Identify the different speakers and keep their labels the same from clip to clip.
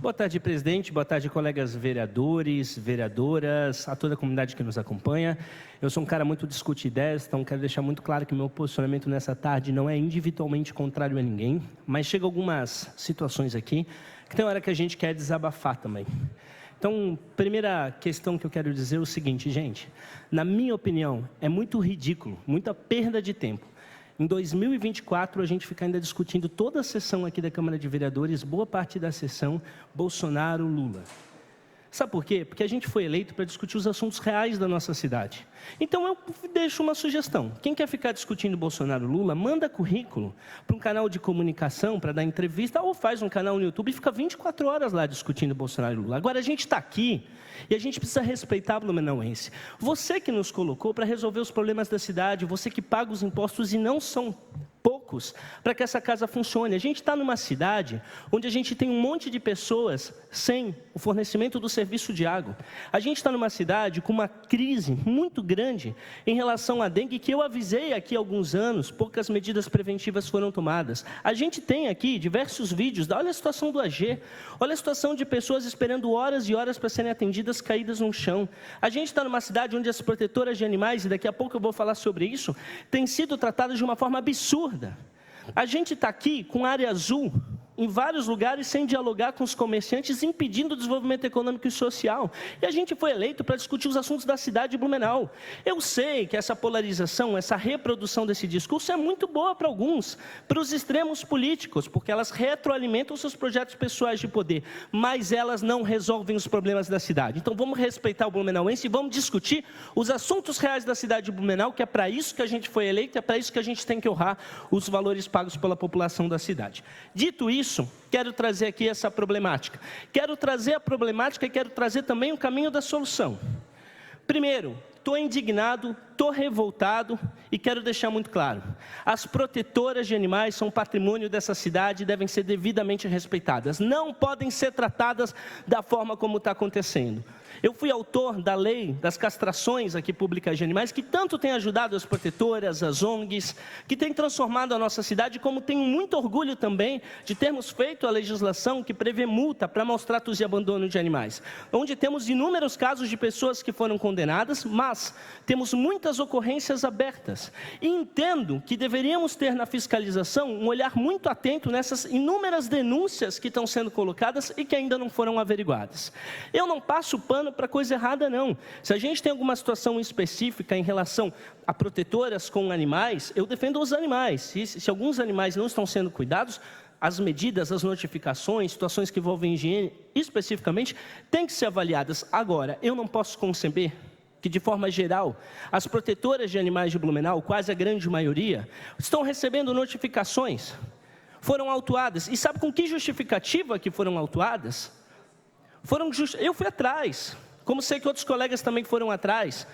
Speaker 1: Boa tarde, presidente. Boa tarde, colegas vereadores, vereadoras, a toda a comunidade que nos acompanha. Eu sou um cara muito discute ideias, então quero deixar muito claro que meu posicionamento nessa tarde não é individualmente contrário a ninguém, mas chega algumas situações aqui que tem hora que a gente quer desabafar também. Então, primeira questão que eu quero dizer é o seguinte, gente. Na minha opinião, é muito ridículo, muita perda de tempo. Em 2024, a gente fica ainda discutindo toda a sessão aqui da Câmara de Vereadores, boa parte da sessão, Bolsonaro, Lula. Sabe por quê? Porque a gente foi eleito para discutir os assuntos reais da nossa cidade. Então, eu deixo uma sugestão. Quem quer ficar discutindo Bolsonaro, Lula, manda currículo para um canal de comunicação, para dar entrevista, ou faz um canal no YouTube e fica 24 horas lá discutindo Bolsonaro e Lula. Agora, a gente está aqui e a gente precisa respeitar a blumenauense. Você que nos colocou para resolver os problemas da cidade, você que paga os impostos e não são poucos, para que essa casa funcione. A gente está numa cidade onde a gente tem um monte de pessoas sem o fornecimento do serviço de água. A gente está numa cidade com uma crise muito grande em relação à dengue, que eu avisei aqui há alguns anos, poucas medidas preventivas foram tomadas. A gente tem aqui diversos vídeos, olha a situação do AG, olha a situação de pessoas esperando horas e horas para serem atendidas, caídas no chão. A gente está numa cidade onde as protetoras de animais, e daqui a pouco eu vou falar sobre isso, têm sido tratadas de uma forma absurda. A gente está aqui com área azul em vários lugares sem dialogar com os comerciantes, impedindo o desenvolvimento econômico e social. E a gente foi eleito para discutir os assuntos da cidade de Blumenau. Eu sei que essa polarização, essa reprodução desse discurso é muito boa para alguns, para os extremos políticos, porque elas retroalimentam seus projetos pessoais de poder, mas elas não resolvem os problemas da cidade. Então vamos respeitar o blumenauense e vamos discutir os assuntos reais da cidade de Blumenau, que é para isso que a gente foi eleito, é para isso que a gente tem que honrar os valores pagos pela população da cidade. Dito isso, quero trazer aqui essa problemática. Quero trazer a problemática e quero trazer também o caminho da solução. Primeiro, estou indignado, estou revoltado e quero deixar muito claro. As protetoras de animais são patrimônio dessa cidade e devem ser devidamente respeitadas. Não podem ser tratadas da forma como está acontecendo. Eu fui autor da lei das castrações aqui públicas de animais, que tanto tem ajudado as protetoras, as ONGs, que tem transformado a nossa cidade, como tenho muito orgulho também de termos feito a legislação que prevê multa para maus tratos e abandono de animais, onde temos inúmeros casos de pessoas que foram condenadas, mas temos muitas ocorrências abertas. E entendo que deveríamos ter na fiscalização um olhar muito atento nessas inúmeras denúncias que estão sendo colocadas e que ainda não foram averiguadas. Eu não passo pano para coisa errada, não. Se a gente tem alguma situação específica em relação a protetoras com animais, eu defendo os animais. Se alguns animais não estão sendo cuidados, as medidas, as notificações, situações que envolvem higiene, especificamente, têm que ser avaliadas. Agora, eu não posso conceber que, de forma geral, as protetoras de animais de Blumenau, quase a grande maioria, estão recebendo notificações, foram autuadas. E sabe com que justificativa que foram autuadas? Eu fui atrás, como sei que outros colegas também foram atrás.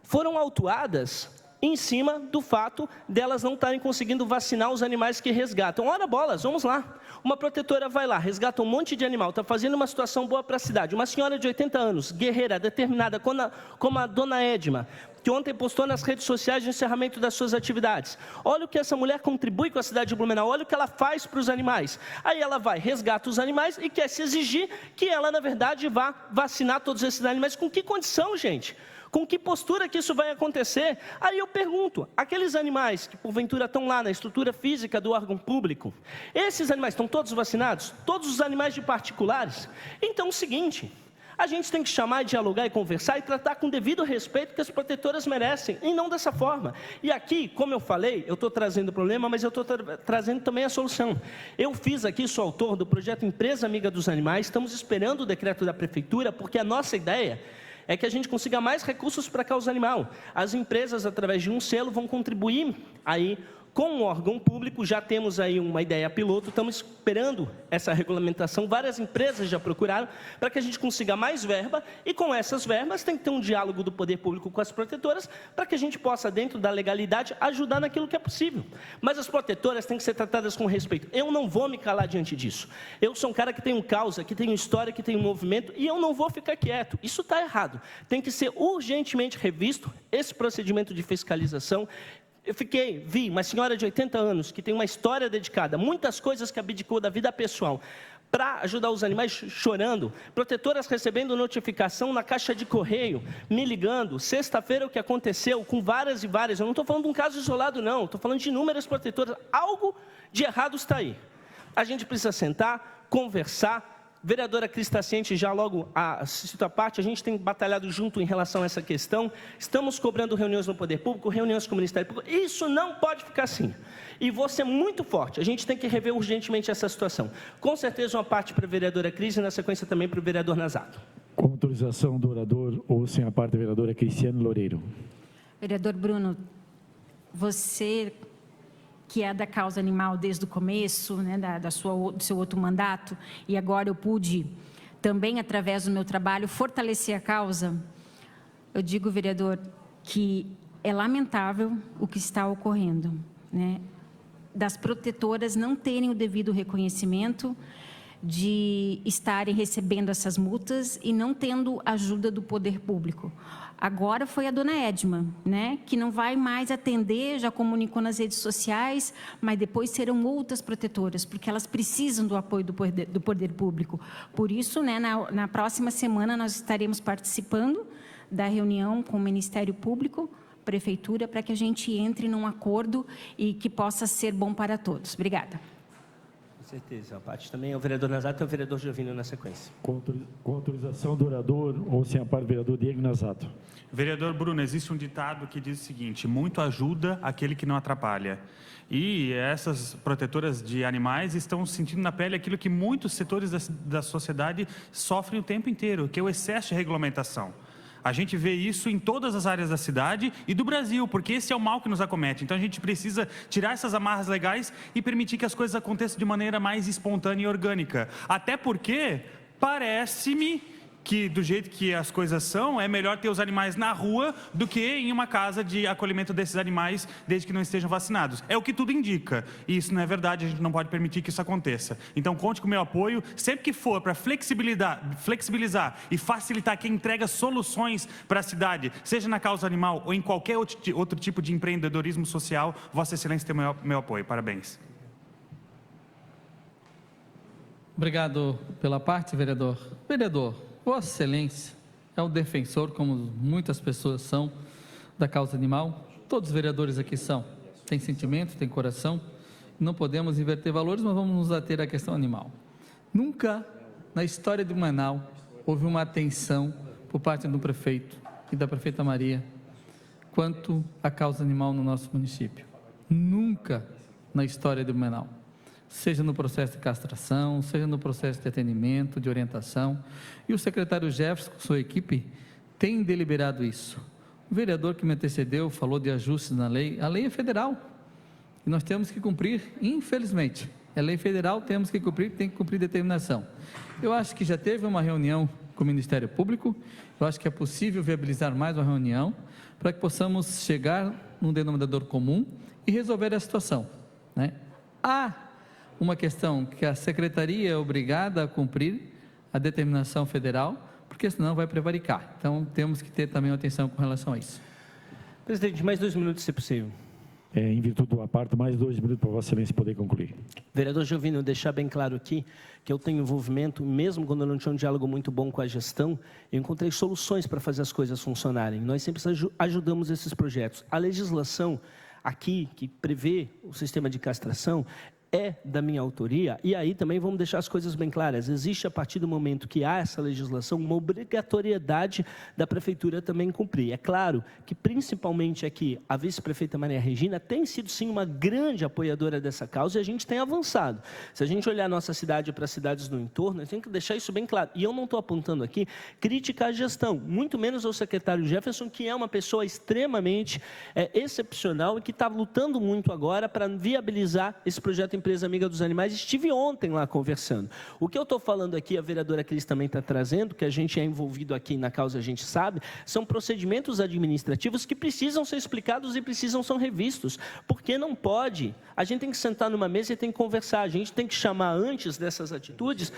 Speaker 1: Foram autuadas em cima do fato delas não estarem conseguindo vacinar os animais que resgatam. Ora bolas, vamos lá. Uma protetora vai lá, resgata um monte de animal, está fazendo uma situação boa para a cidade. Uma senhora de 80 anos, guerreira, determinada, como a dona Edma, que ontem postou nas redes sociais o encerramento das suas atividades. Olha o que essa mulher contribui com a cidade de Blumenau, olha o que ela faz para os animais. Aí ela vai, resgata os animais e quer se exigir que ela, na verdade, vá vacinar todos esses animais. Com que condição, gente? Com que postura que isso vai acontecer? Aí eu pergunto, aqueles animais que porventura estão lá na estrutura física do órgão público, esses animais estão todos vacinados? Todos os animais de particulares? Então é o seguinte, a gente tem que chamar, dialogar e conversar e tratar com devido respeito que as protetoras merecem, e não dessa forma. E aqui, como eu falei, eu estou trazendo o problema, mas eu estou trazendo também a solução. Eu fiz aqui, sou autor do projeto Empresa Amiga dos Animais, estamos esperando o decreto da prefeitura, porque a nossa ideia é que a gente consiga mais recursos para a causa animal. As empresas, através de um selo, vão contribuir aí com o órgão público. Já temos aí uma ideia piloto, estamos esperando essa regulamentação. Várias empresas já procuraram para que a gente consiga mais verba, e com essas verbas tem que ter um diálogo do poder público com as protetoras para que a gente possa, dentro da legalidade, ajudar naquilo que é possível. Mas as protetoras têm que ser tratadas com respeito. Eu não vou me calar diante disso. Eu sou um cara que tem causa, que tem história, que tem movimento, e eu não vou ficar quieto. Isso está errado. Tem que ser urgentemente revisto esse procedimento de fiscalização. Eu vi uma senhora de 80 anos, que tem uma história dedicada, muitas coisas que abdicou da vida pessoal, para ajudar os animais chorando, protetoras recebendo notificação na caixa de correio, me ligando, sexta-feira o que aconteceu, com várias e várias, eu não estou falando de um caso isolado não, estou falando de inúmeras protetoras, algo de errado está aí. A gente precisa sentar, conversar. Vereadora Cris está ciente, já logo cito a parte, a gente tem batalhado junto em relação a essa questão, estamos cobrando reuniões no Poder Público, reuniões com o Ministério Público, isso não pode ficar assim. E vou ser muito forte, a gente tem que rever urgentemente essa situação. Com certeza uma parte para a vereadora Cris e na sequência também para o vereador Nazato.
Speaker 2: Com autorização do orador, ouçam a parte da vereadora Cristiane Loureiro.
Speaker 3: Vereador Bruno, você que é da causa animal desde o começo, né, do seu outro mandato, e agora eu pude também, através do meu trabalho, fortalecer a causa, eu digo, vereador, que é lamentável o que está ocorrendo, né, das protetoras não terem o devido reconhecimento, de estarem recebendo essas multas e não tendo ajuda do poder público. Agora foi a dona Edma, né, que não vai mais atender, já comunicou nas redes sociais, mas depois serão outras protetoras, porque elas precisam do apoio do poder público. Por isso, né, na próxima semana nós estaremos participando da reunião com o Ministério Público, Prefeitura, para que a gente entre num acordo e que possa ser bom para todos. Obrigada.
Speaker 1: Com certeza, a parte também é o vereador Nazato e o vereador Giovino na sequência.
Speaker 2: Com autorização do orador, ouçam a parte do vereador Diego Nazato.
Speaker 4: Vereador Bruno, existe um ditado que diz o seguinte: muito ajuda aquele que não atrapalha. E essas protetoras de animais estão sentindo na pele aquilo que muitos setores da sociedade sofrem o tempo inteiro, que é o excesso de regulamentação. A gente vê isso em todas as áreas da cidade e do Brasil, porque esse é o mal que nos acomete. Então, a gente precisa tirar essas amarras legais e permitir que as coisas aconteçam de maneira mais espontânea e orgânica. Até porque, parece-me que, do jeito que as coisas são, é melhor ter os animais na rua do que em uma casa de acolhimento desses animais, desde que não estejam vacinados. É o que tudo indica. E isso não é verdade, a gente não pode permitir que isso aconteça. Então, conte com o meu apoio, sempre que for para flexibilizar e facilitar quem entrega soluções para a cidade, seja na causa animal ou em qualquer outro tipo de empreendedorismo social, Vossa Excelência tem o meu apoio. Parabéns.
Speaker 5: Obrigado pela parte, vereador. Vereador, Vossa Excelência é um defensor, como muitas pessoas são, da causa animal. Todos os vereadores aqui são. Tem sentimento, tem coração. Não podemos inverter valores, mas vamos nos ater à questão animal. Nunca na história de Manaus houve uma atenção por parte do prefeito e da prefeita Maria quanto à causa animal no nosso município. Nunca na história de Manaus. Seja no processo de castração, seja no processo de atendimento, de orientação. E o secretário Jefferson, com sua equipe, tem deliberado isso. O vereador que me antecedeu falou de ajustes na lei. A lei é federal e nós temos que cumprir, infelizmente. É lei federal, temos que cumprir, tem que cumprir determinação. Eu acho que já teve uma reunião com o Ministério Público, eu acho que é possível viabilizar mais uma reunião para que possamos chegar num denominador comum e resolver a situação, né? Há uma questão que a Secretaria é obrigada a cumprir a determinação federal, porque senão vai prevaricar. Então, temos que ter também atenção com relação a isso.
Speaker 1: Presidente, mais 2 minutos, se possível.
Speaker 2: Em virtude da parte, mais 2 minutos para Vossa Excelência poder concluir.
Speaker 1: Vereador Giovino, deixar bem claro aqui que eu tenho envolvimento, mesmo quando eu não tinha um diálogo muito bom com a gestão, eu encontrei soluções para fazer as coisas funcionarem. Nós sempre ajudamos esses projetos. A legislação aqui, que prevê o sistema de castração, é da minha autoria, e aí também vamos deixar as coisas bem claras. Existe, a partir do momento que há essa legislação, uma obrigatoriedade da Prefeitura também cumprir. É claro que, principalmente aqui, a vice-prefeita Maria Regina tem sido, sim, uma grande apoiadora dessa causa, e a gente tem avançado. Se a gente olhar a nossa cidade para as cidades do entorno, nós temos que deixar isso bem claro. E eu não estou apontando aqui crítica à gestão, muito menos ao secretário Jefferson, que é uma pessoa extremamente excepcional e que está lutando muito agora para viabilizar esse projeto Empresa Amiga dos Animais. Estive ontem lá conversando. O que eu estou falando aqui, a vereadora Cris também está trazendo, que a gente é envolvido aqui na causa, a gente sabe, são procedimentos administrativos que precisam ser explicados e precisam ser revistos, porque não pode, a gente tem que sentar numa mesa e tem que conversar, a gente tem que chamar antes dessas atitudes,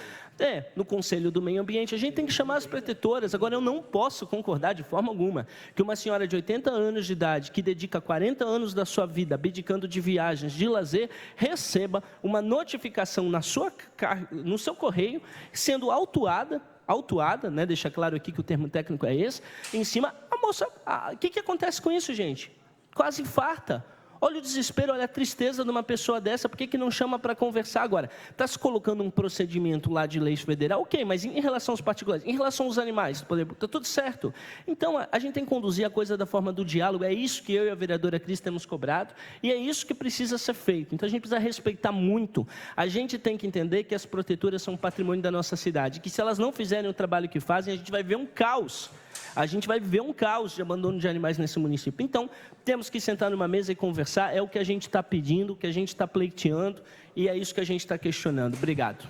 Speaker 1: no Conselho do Meio Ambiente, a gente tem que chamar as protetoras. Agora, eu não posso concordar de forma alguma que uma senhora de 80 anos de idade, que dedica 40 anos da sua vida abdicando de viagens, de lazer, receba receba uma notificação no seu correio, sendo autuada, né? Deixa claro aqui que o termo técnico é esse, em cima, a moça, o que acontece com isso, gente? Quase infarta. Olha o desespero, olha a tristeza de uma pessoa dessa, por que não chama para conversar agora? Está se colocando um procedimento lá de lei federal, ok, mas em relação aos particulares, em relação aos animais, está tudo certo. Então, a gente tem que conduzir a coisa da forma do diálogo, é isso que eu e a vereadora Cris temos cobrado, e é isso que precisa ser feito. Então, a gente precisa respeitar muito. A gente tem que entender que as protetoras são um patrimônio da nossa cidade, que se elas não fizerem o trabalho que fazem, a gente vai ver um caos. A gente vai viver um caos de abandono de animais nesse município. Então, temos que sentar numa mesa e conversar, é o que a gente está pedindo, o que a gente está pleiteando, e é isso que a gente está questionando. Obrigado.